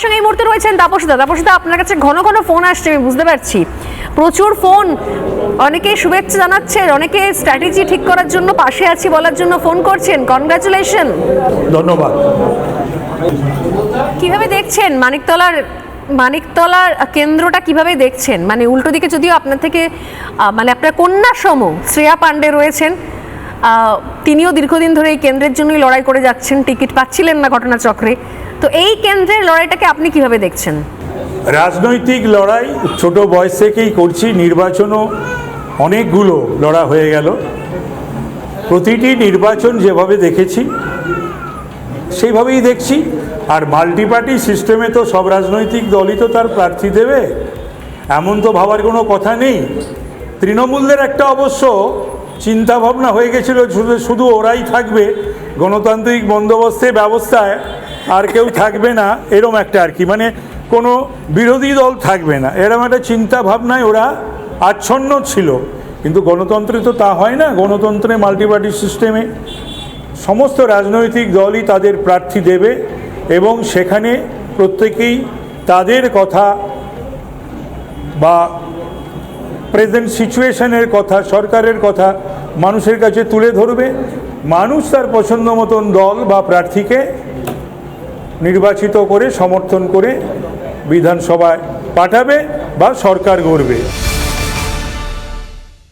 আমাদের সঙ্গে এই মুহূর্তে রয়েছেন তাপসদা। তাপসদা, আপনার কাছে ঘন ঘন ফোন আসছে, আমি বুঝতে পারছি, প্রচুর ফোন, অনেকেই শুভেচ্ছা জানাচ্ছেন, অনেকে স্ট্র্যাটেজি ঠিক করার জন্য, পাশে আছি বলার জন্য ফোন করছেন। কনগ্রাচুলেশন, ধন্যবাদ। কিভাবে দেখছেন মানিকতলার কেন্দ্রটা, কিভাবে দেখছেন? মানে উল্টো দিকে যদিও আপনার থেকে মানে আপনার কন্যা সম শ্রেয়া পাণ্ডে রয়েছেন, তিনিও দীর্ঘদিন ধরে এই কেন্দ্রের জন্যই লড়াই করে যাচ্ছেন, টিকিট পাচ্ছিলেন না ঘটনাচক্রে। তো এই কেন্দ্রের লড়াইটাকে আপনি কিভাবে দেখছেন? রাজনৈতিক লড়াই ছোট বয়স থেকেই করছি, নির্বাচনও অনেকগুলো লড়া হয়ে গেল। প্রতিটি নির্বাচন যেভাবে দেখেছি সেইভাবেই দেখছি। আর মাল্টিপার্টি সিস্টেমে তো সব রাজনৈতিক দলই তো তার প্রার্থী দেবে, এমন তো ভাবার কোনো কথা নেই। তৃণমূলের একটা অবশ্য চিন্তাভাবনা হয়ে গেছিল শুধু ওরাই থাকবে গণতান্ত্রিক বন্দোবস্তে ব্যবস্থায়, আর কেউ থাকবে না, এরম একটা আর কি, মানে কোনো বিরোধী দল থাকবে না, এরম একটা চিন্তাভাবনায় ওরা আচ্ছন্ন ছিল। কিন্তু গণতন্ত্রে তো তা হয় না। গণতন্ত্রে মাল্টিপার্টি সিস্টেমে সমস্ত রাজনৈতিক দলই তাদের প্রার্থী দেবে এবং সেখানে প্রত্যেকেই তাদের কথা বা প্রেজেন্ট সিচুয়েশনের কথা, সরকারের কথা মানুষের কাছে তুলে ধরবে। মানুষ তার পছন্দ মতন দল বা প্রার্থীকে নির্বাচিত করে সমর্থন করে বিধানসভায় পাঠাবে বা সরকার গড়বে।